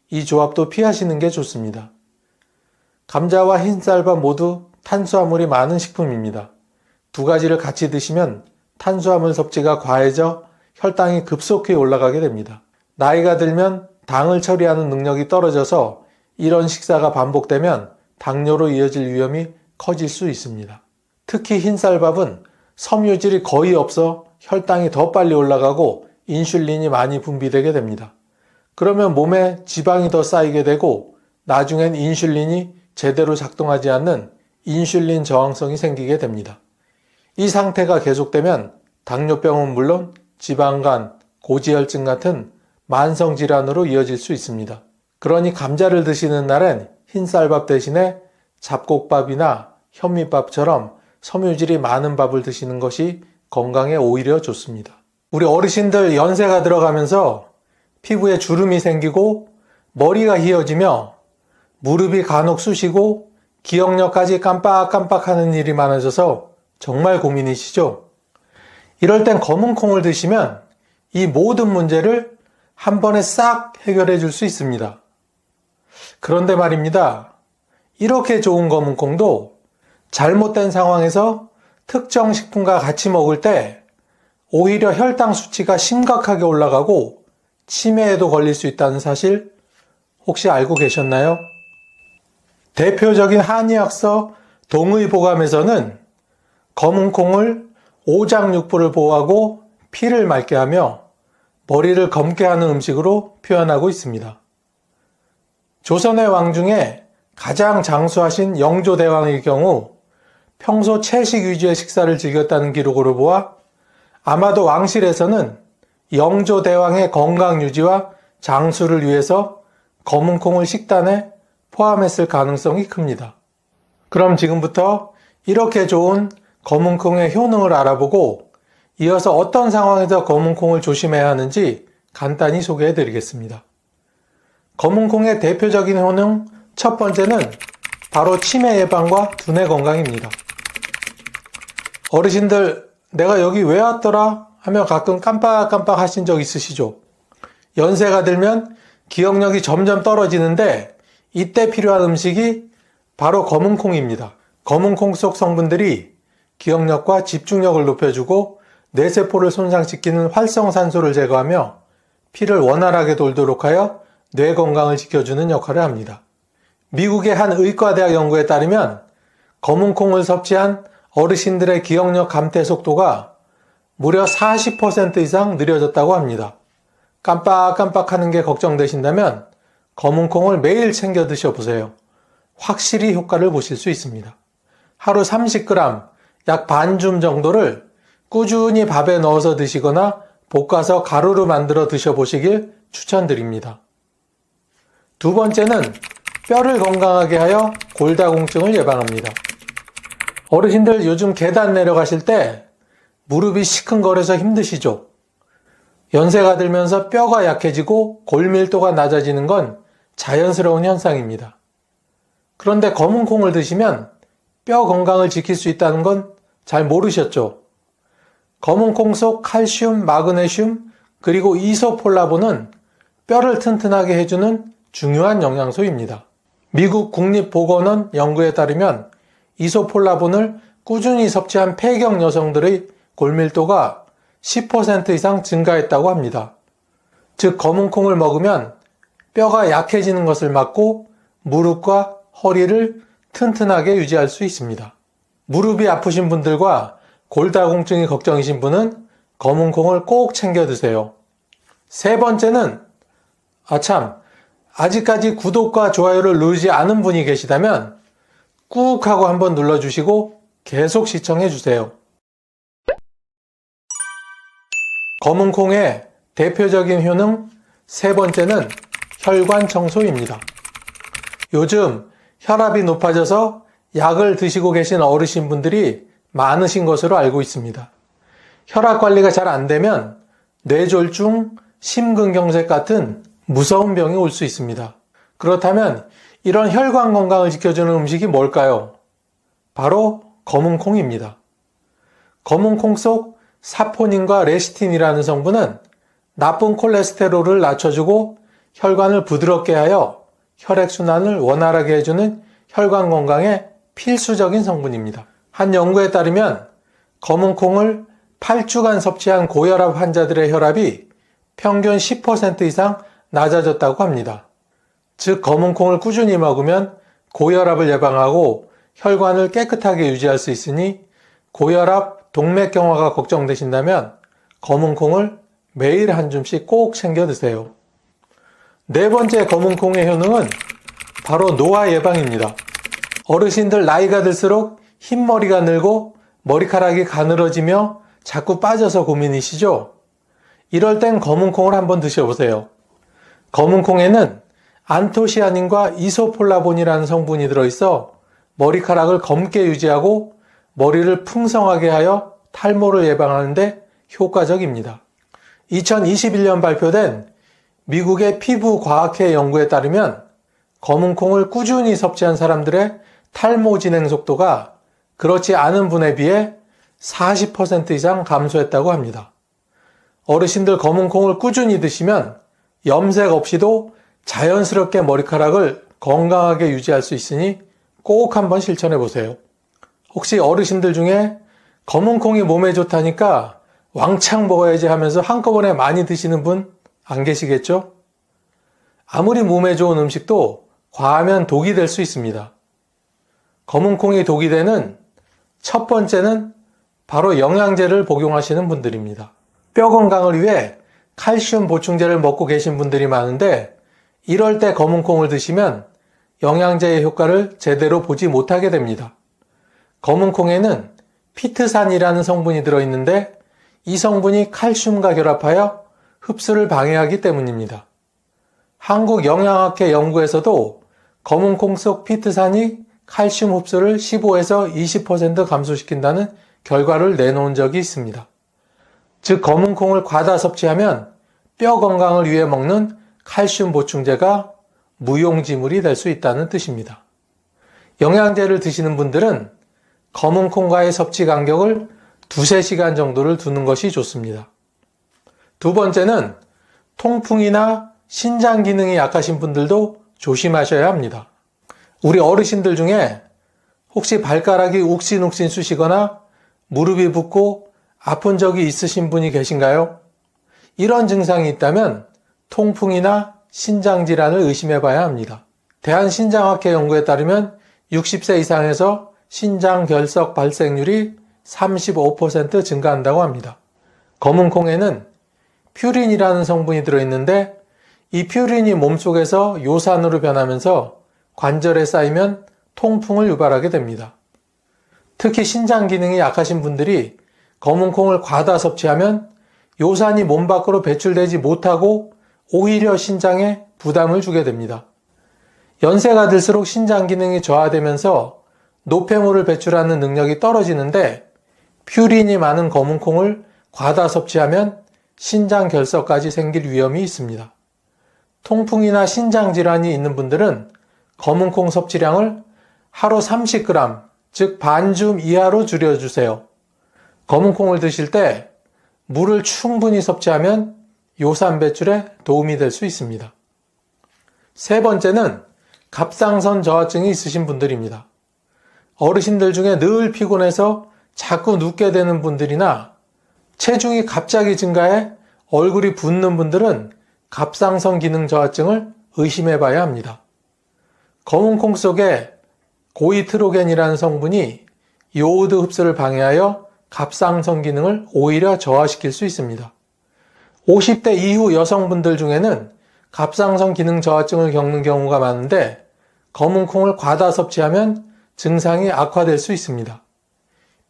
이 조합도 피하시는 게 좋습니다. 감자와 흰쌀밥 모두 탄수화물이 많은 식품입니다. 두 가지를 같이 드시면 탄수화물 섭취가 과해져 혈당이 급속히 올라가게 됩니다. 나이가 들면 당을 처리하는 능력이 떨어져서 이런 식사가 반복되면 당뇨로 이어질 위험이 커질 수 있습니다. 특히 흰쌀밥은 섬유질이 거의 없어 혈당이 더 빨리 올라가고 인슐린이 많이 분비되게 됩니다. 그러면 몸에 지방이 더 쌓이게 되고 나중엔 인슐린이 제대로 작동하지 않는 인슐린 저항성이 생기게 됩니다. 이 상태가 계속되면 당뇨병은 물론 지방간, 고지혈증 같은 만성질환으로 이어질 수 있습니다. 그러니 감자를 드시는 날엔 흰쌀밥 대신에 잡곡밥이나 현미밥처럼 섬유질이 많은 밥을 드시는 것이 건강에 오히려 좋습니다. 우리 어르신들 연세가 들어가면서 피부에 주름이 생기고 머리가 휘어지며 무릎이 간혹 쑤시고 기억력까지 깜빡깜빡하는 일이 많아져서 정말 고민이시죠? 이럴 땐 검은 콩을 드시면 이 모든 문제를 한 번에 싹 해결해 줄 수 있습니다. 그런데 말입니다. 이렇게 좋은 검은 콩도 잘못된 상황에서 특정 식품과 같이 먹을 때 오히려 혈당 수치가 심각하게 올라가고 치매에도 걸릴 수 있다는 사실 혹시 알고 계셨나요? 대표적인 한의학서 동의보감에서는 검은 콩을 오장육부를 보호하고 피를 맑게 하며 머리를 검게 하는 음식으로 표현하고 있습니다. 조선의 왕 중에 가장 장수하신 영조대왕의 경우 평소 채식 위주의 식사를 즐겼다는 기록으로 보아 아마도 왕실에서는 영조대왕의 건강 유지와 장수를 위해서 검은 콩을 식단에 포함했을 가능성이 큽니다. 그럼 지금부터 이렇게 좋은 검은 콩의 효능을 알아보고 이어서 어떤 상황에서 검은 콩을 조심해야 하는지 간단히 소개해 드리겠습니다. 검은 콩의 대표적인 효능 첫 번째는 바로 치매 예방과 두뇌 건강입니다. 어르신들 내가 여기 왜 왔더라 하며 가끔 깜빡깜빡 하신 적 있으시죠? 연세가 들면 기억력이 점점 떨어지는데 이때 필요한 음식이 바로 검은 콩입니다. 검은 콩 속 성분들이 기억력과 집중력을 높여주고 뇌세포를 손상시키는 활성산소를 제거하며 피를 원활하게 돌도록 하여 뇌 건강을 지켜주는 역할을 합니다. 미국의 한 의과대학 연구에 따르면 검은콩을 섭취한 어르신들의 기억력 감퇴 속도가 무려 40% 이상 느려졌다고 합니다. 깜빡깜빡하는 게 걱정되신다면 검은콩을 매일 챙겨 드셔보세요. 확실히 효과를 보실 수 있습니다. 하루 30g, 약 반줌 정도를 꾸준히 밥에 넣어서 드시거나 볶아서 가루로 만들어 드셔보시길 추천드립니다. 두 번째는 뼈를 건강하게 하여 골다공증을 예방합니다. 어르신들 요즘 계단 내려가실 때 무릎이 시큰거려서 힘드시죠? 연세가 들면서 뼈가 약해지고 골밀도가 낮아지는 건 자연스러운 현상입니다. 그런데 검은콩을 드시면 뼈 건강을 지킬 수 있다는 건 잘 모르셨죠? 검은콩 속 칼슘, 마그네슘, 그리고 이소폴라본은 뼈를 튼튼하게 해주는 중요한 영양소입니다. 미국 국립보건원 연구에 따르면 이소폴라본을 꾸준히 섭취한 폐경 여성들의 골밀도가 10% 이상 증가했다고 합니다. 즉 검은콩을 먹으면 뼈가 약해지는 것을 막고 무릎과 허리를 튼튼하게 유지할 수 있습니다. 무릎이 아프신 분들과 골다공증이 걱정이신 분은 검은콩을 꼭 챙겨 드세요. 세 번째는 아직까지 구독과 좋아요를 누르지 않은 분이 계시다면 꾹 하고 한번 눌러주시고 계속 시청해 주세요. 검은콩의 대표적인 효능 세 번째는 혈관 청소입니다. 요즘 혈압이 높아져서 약을 드시고 계신 어르신분들이 많으신 것으로 알고 있습니다. 혈압 관리가 잘 안 되면 뇌졸중, 심근경색 같은 무서운 병이 올 수 있습니다. 그렇다면 이런 혈관 건강을 지켜주는 음식이 뭘까요? 바로 검은콩입니다. 검은콩 속 사포닌과 레시틴이라는 성분은 나쁜 콜레스테롤을 낮춰주고 혈관을 부드럽게 하여 혈액순환을 원활하게 해주는 혈관 건강에 필수적인 성분입니다. 한 연구에 따르면 검은콩을 8주간 섭취한 고혈압 환자들의 혈압이 평균 10% 이상 낮아졌다고 합니다. 즉 검은콩을 꾸준히 먹으면 고혈압을 예방하고 혈관을 깨끗하게 유지할 수 있으니 고혈압, 동맥경화가 걱정되신다면 검은콩을 매일 한 줌씩 꼭 챙겨 드세요. 네 번째 검은콩의 효능은 바로 노화 예방입니다. 어르신들 나이가 들수록 흰머리가 늘고 머리카락이 가늘어지며 자꾸 빠져서 고민이시죠? 이럴 땐 검은콩을 한번 드셔보세요. 검은콩에는 안토시아닌과 이소폴라본이라는 성분이 들어있어 머리카락을 검게 유지하고 머리를 풍성하게 하여 탈모를 예방하는 데 효과적입니다. 2021년 발표된 미국의 피부과학회 연구에 따르면 검은콩을 꾸준히 섭취한 사람들의 탈모 진행 속도가 그렇지 않은 분에 비해 40% 이상 감소했다고 합니다. 어르신들 검은콩을 꾸준히 드시면 염색 없이도 자연스럽게 머리카락을 건강하게 유지할 수 있으니 꼭 한번 실천해 보세요. 혹시 어르신들 중에 검은콩이 몸에 좋다니까 왕창 먹어야지 하면서 한꺼번에 많이 드시는 분 안 계시겠죠? 아무리 몸에 좋은 음식도 과하면 독이 될 수 있습니다. 검은콩이 독이 되는 첫 번째는 바로 영양제를 복용하시는 분들입니다. 뼈 건강을 위해 칼슘 보충제를 먹고 계신 분들이 많은데 이럴 때 검은콩을 드시면 영양제의 효과를 제대로 보지 못하게 됩니다. 검은콩에는 피트산이라는 성분이 들어있는데 이 성분이 칼슘과 결합하여 흡수를 방해하기 때문입니다. 한국영양학회 연구에서도 검은콩 속 피트산이 칼슘 흡수를 15에서 20% 감소시킨다는 결과를 내놓은 적이 있습니다. 즉 검은콩을 과다 섭취하면 뼈 건강을 위해 먹는 칼슘 보충제가 무용지물이 될 수 있다는 뜻입니다. 영양제를 드시는 분들은 검은콩과의 섭취 간격을 2-3시간 정도를 두는 것이 좋습니다. 두 번째는 통풍이나 신장 기능이 약하신 분들도 조심하셔야 합니다. 우리 어르신들 중에 혹시 발가락이 욱신욱신 쑤시거나 무릎이 붓고 아픈 적이 있으신 분이 계신가요? 이런 증상이 있다면 통풍이나 신장질환을 의심해 봐야 합니다. 대한신장학회 연구에 따르면 60세 이상에서 신장결석 발생률이 35% 증가한다고 합니다. 검은콩에는 퓨린이라는 성분이 들어있는데 이 퓨린이 몸속에서 요산으로 변하면서 관절에 쌓이면 통풍을 유발하게 됩니다. 특히 신장 기능이 약하신 분들이 검은콩을 과다 섭취하면 요산이 몸 밖으로 배출되지 못하고 오히려 신장에 부담을 주게 됩니다. 연세가 들수록 신장 기능이 저하되면서 노폐물을 배출하는 능력이 떨어지는데 퓨린이 많은 검은콩을 과다 섭취하면 신장 결석까지 생길 위험이 있습니다. 통풍이나 신장 질환이 있는 분들은 검은콩 섭취량을 하루 30g, 즉 반줌 이하로 줄여주세요. 검은콩을 드실 때 물을 충분히 섭취하면 요산 배출에 도움이 될 수 있습니다. 세 번째는 갑상선 저하증이 있으신 분들입니다. 어르신들 중에 늘 피곤해서 자꾸 눕게 되는 분들이나 체중이 갑자기 증가해 얼굴이 붓는 분들은 갑상선 기능 저하증을 의심해 봐야 합니다. 검은콩 속에 고이트로겐이라는 성분이 요오드 흡수를 방해하여 갑상선 기능을 오히려 저하시킬 수 있습니다. 50대 이후 여성분들 중에는 갑상선 기능 저하증을 겪는 경우가 많은데 검은콩을 과다 섭취하면 증상이 악화될 수 있습니다.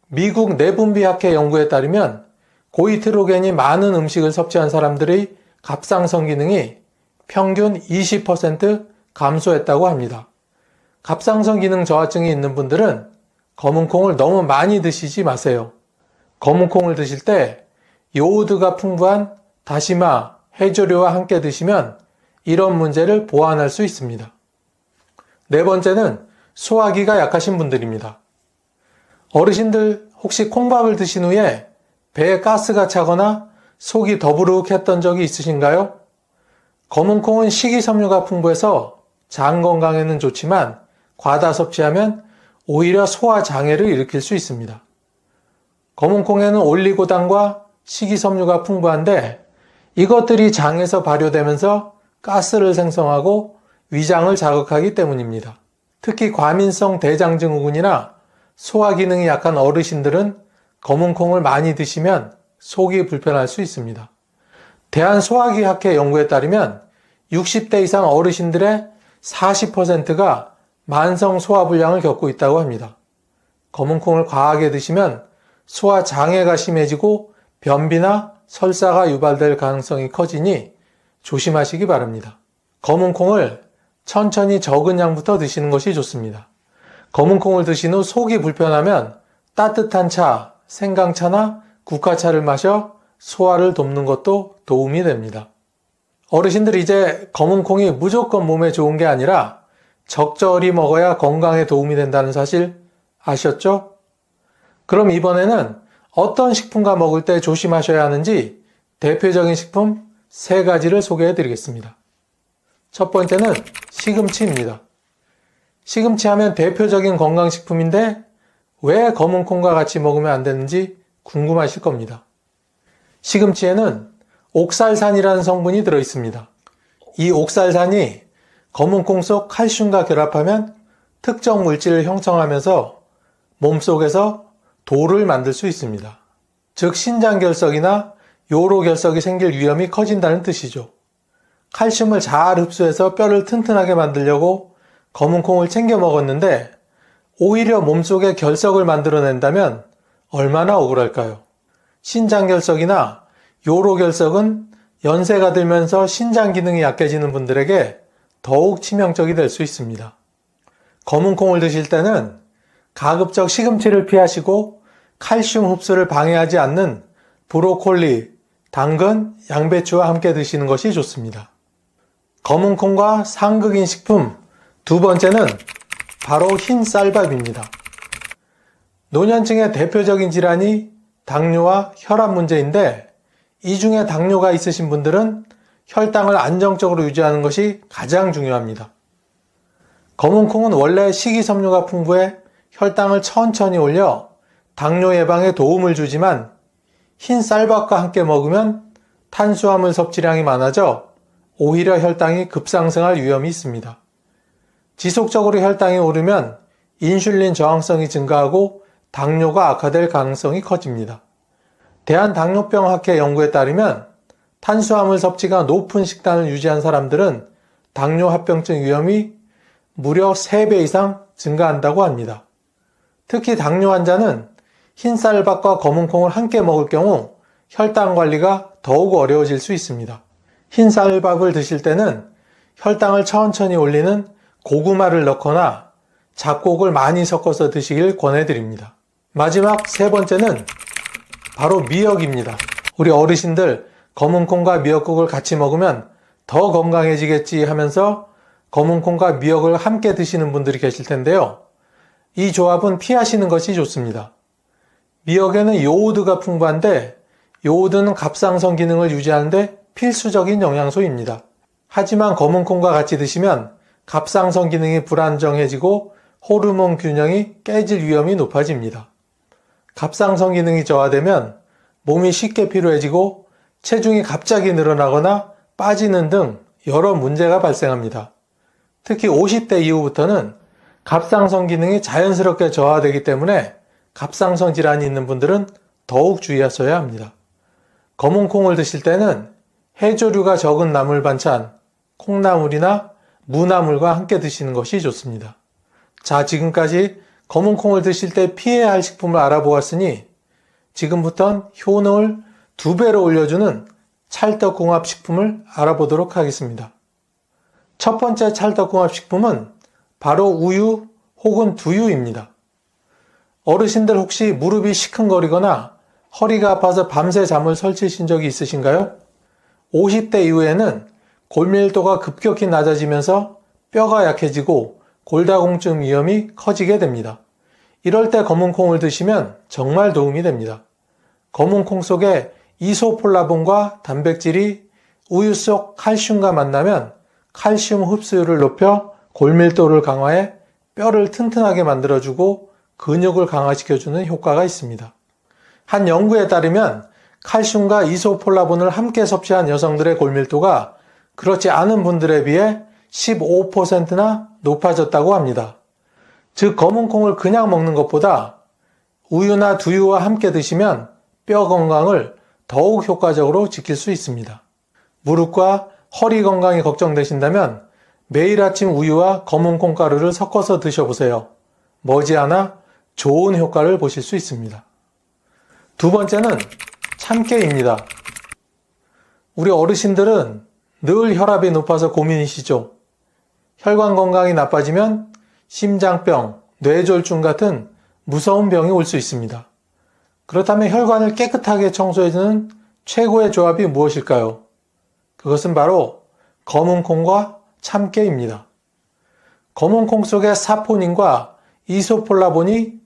미국 내분비학회 연구에 따르면 고이트로겐이 많은 음식을 섭취한 사람들의 갑상선 기능이 평균 20% 감소했다고 합니다. 갑상선 기능 저하증이 있는 분들은 검은콩을 너무 많이 드시지 마세요. 검은콩을 드실 때 요오드가 풍부한 다시마, 해조류와 함께 드시면 이런 문제를 보완할 수 있습니다. 네 번째는 소화기가 약하신 분들입니다. 어르신들 혹시 콩밥을 드신 후에 배에 가스가 차거나 속이 더부룩했던 적이 있으신가요? 검은콩은 식이섬유가 풍부해서 장 건강에는 좋지만 과다 섭취하면 오히려 소화 장애를 일으킬 수 있습니다. 검은콩에는 올리고당과 식이섬유가 풍부한데 이것들이 장에서 발효되면서 가스를 생성하고 위장을 자극하기 때문입니다. 특히 과민성 대장증후군이나 소화 기능이 약한 어르신들은 검은콩을 많이 드시면 속이 불편할 수 있습니다. 대한소화기학회 연구에 따르면 60대 이상 어르신들의 40%가 만성 소화불량을 겪고 있다고 합니다. 검은콩을 과하게 드시면 소화 장애가 심해지고 변비나 설사가 유발될 가능성이 커지니 조심하시기 바랍니다. 검은콩을 천천히 적은 양부터 드시는 것이 좋습니다. 검은콩을 드신 후 속이 불편하면 따뜻한 차, 생강차나 국화차를 마셔 소화를 돕는 것도 도움이 됩니다. 어르신들 이제 검은콩이 무조건 몸에 좋은 게 아니라 적절히 먹어야 건강에 도움이 된다는 사실 아셨죠? 그럼 이번에는 어떤 식품과 먹을 때 조심하셔야 하는지 대표적인 식품 3가지를 소개해 드리겠습니다. 첫 번째는 시금치입니다. 시금치 하면 대표적인 건강식품인데 왜 검은콩과 같이 먹으면 안 되는지 궁금하실 겁니다. 시금치에는 옥살산이라는 성분이 들어있습니다. 이 옥살산이 검은콩 속 칼슘과 결합하면 특정 물질을 형성하면서 몸속에서 돌을 만들 수 있습니다. 즉 신장결석이나 요로결석이 생길 위험이 커진다는 뜻이죠. 칼슘을 잘 흡수해서 뼈를 튼튼하게 만들려고 검은콩을 챙겨 먹었는데 오히려 몸속에 결석을 만들어낸다면 얼마나 억울할까요? 신장결석이나 요로결석은 연세가 들면서 신장 기능이 약해지는 분들에게 더욱 치명적이 될 수 있습니다. 검은콩을 드실 때는 가급적 시금치를 피하시고 칼슘 흡수를 방해하지 않는 브로콜리, 당근, 양배추와 함께 드시는 것이 좋습니다. 검은콩과 상극인 식품 두 번째는 바로 흰 쌀밥입니다. 노년층의 대표적인 질환이 당뇨와 혈압 문제인데 이 중에 당뇨가 있으신 분들은 혈당을 안정적으로 유지하는 것이 가장 중요합니다. 검은콩은 원래 식이섬유가 풍부해 혈당을 천천히 올려 당뇨 예방에 도움을 주지만 흰 쌀밥과 함께 먹으면 탄수화물 섭취량이 많아져 오히려 혈당이 급상승할 위험이 있습니다. 지속적으로 혈당이 오르면 인슐린 저항성이 증가하고 당뇨가 악화될 가능성이 커집니다. 대한당뇨병학회 연구에 따르면 탄수화물 섭취가 높은 식단을 유지한 사람들은 당뇨 합병증 위험이 무려 3배 이상 증가한다고 합니다. 특히 당뇨 환자는 흰쌀밥과 검은콩을 함께 먹을 경우 혈당 관리가 더욱 어려워질 수 있습니다. 흰쌀밥을 드실 때는 혈당을 천천히 올리는 고구마를 넣거나 잡곡을 많이 섞어서 드시길 권해드립니다. 마지막 세 번째는 바로 미역입니다. 우리 어르신들 검은콩과 미역국을 같이 먹으면 더 건강해지겠지 하면서 검은콩과 미역을 함께 드시는 분들이 계실 텐데요. 이 조합은 피하시는 것이 좋습니다. 미역에는 요오드가 풍부한데 요오드는 갑상선 기능을 유지하는데 필수적인 영양소입니다. 하지만 검은콩과 같이 드시면 갑상선 기능이 불안정해지고 호르몬 균형이 깨질 위험이 높아집니다. 갑상선 기능이 저하되면 몸이 쉽게 피로해지고 체중이 갑자기 늘어나거나 빠지는 등 여러 문제가 발생합니다. 특히 50대 이후부터는 갑상선 기능이 자연스럽게 저하되기 때문에 갑상선 질환이 있는 분들은 더욱 주의하셔야 합니다. 검은콩을 드실 때는 해조류가 적은 나물 반찬, 콩나물이나 무나물과 함께 드시는 것이 좋습니다. 자, 지금까지 검은콩을 드실 때 피해야 할 식품을 알아보았으니 지금부턴 효능을 2배로 올려주는 찰떡궁합 식품을 알아보도록 하겠습니다. 첫 번째 찰떡궁합 식품은 바로 우유 혹은 두유입니다. 어르신들 혹시 무릎이 시큰거리거나 허리가 아파서 밤새 잠을 설치신 적이 있으신가요? 50대 이후에는 골밀도가 급격히 낮아지면서 뼈가 약해지고 골다공증 위험이 커지게 됩니다. 이럴 때 검은콩을 드시면 정말 도움이 됩니다. 검은콩 속에 이소폴라본과 단백질이 우유 속 칼슘과 만나면 칼슘 흡수율을 높여 골밀도를 강화해 뼈를 튼튼하게 만들어주고 근육을 강화시켜주는 효과가 있습니다. 한 연구에 따르면 칼슘과 이소폴라본을 함께 섭취한 여성들의 골밀도가 그렇지 않은 분들에 비해 15%나 높아졌다고 합니다. 즉 검은콩을 그냥 먹는 것보다 우유나 두유와 함께 드시면 뼈 건강을 더욱 효과적으로 지킬 수 있습니다. 무릎과 허리 건강이 걱정되신다면 매일 아침 우유와 검은콩 가루를 섞어서 드셔보세요. 머지않아 좋은 효과를 보실 수 있습니다. 두 번째는 참깨입니다. 우리 어르신들은 늘 혈압이 높아서 고민이시죠? 혈관 건강이 나빠지면 심장병, 뇌졸중 같은 무서운 병이 올 수 있습니다. 그렇다면 혈관을 깨끗하게 청소해주는 최고의 조합이 무엇일까요? 그것은 바로 검은콩과 참깨입니다. 검은콩 속의 사포닌과 이소폴라본이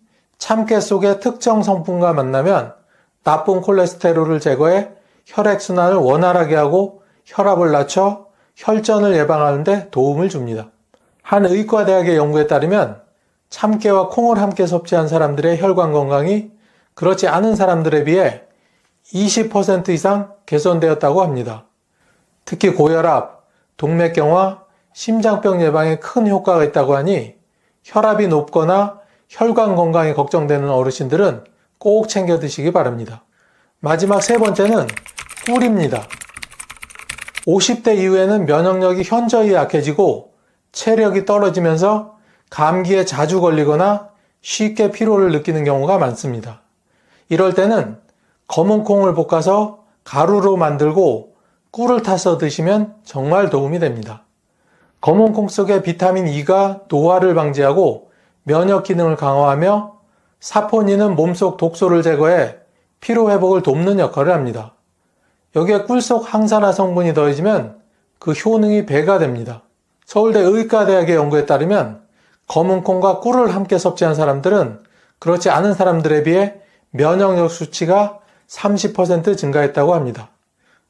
참깨 속의 특정 성분과 만나면 나쁜 콜레스테롤을 제거해 혈액순환을 원활하게 하고 혈압을 낮춰 혈전을 예방하는 데 도움을 줍니다. 한 의과대학의 연구에 따르면 참깨와 콩을 함께 섭취한 사람들의 혈관 건강이 그렇지 않은 사람들에 비해 20% 이상 개선되었다고 합니다. 특히 고혈압, 동맥경화, 심장병 예방에 큰 효과가 있다고 하니 혈압이 높거나 혈관 건강이 걱정되는 어르신들은 꼭 챙겨 드시기 바랍니다. 마지막 세 번째는 꿀입니다. 50대 이후에는 면역력이 현저히 약해지고 체력이 떨어지면서 감기에 자주 걸리거나 쉽게 피로를 느끼는 경우가 많습니다. 이럴 때는 검은콩을 볶아서 가루로 만들고 꿀을 타서 드시면 정말 도움이 됩니다. 검은콩 속의 비타민 E가 노화를 방지하고 면역 기능을 강화하며 사포닌은 몸속 독소를 제거해 피로 회복을 돕는 역할을 합니다. 여기에 꿀 속 항산화 성분이 더해지면 그 효능이 배가 됩니다. 서울대 의과대학의 연구에 따르면 검은콩과 꿀을 함께 섭취한 사람들은 그렇지 않은 사람들에 비해 면역력 수치가 30% 증가했다고 합니다.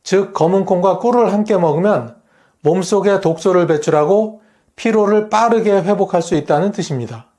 즉 검은콩과 꿀을 함께 먹으면 몸속에 독소를 배출하고 피로를 빠르게 회복할 수 있다는 뜻입니다.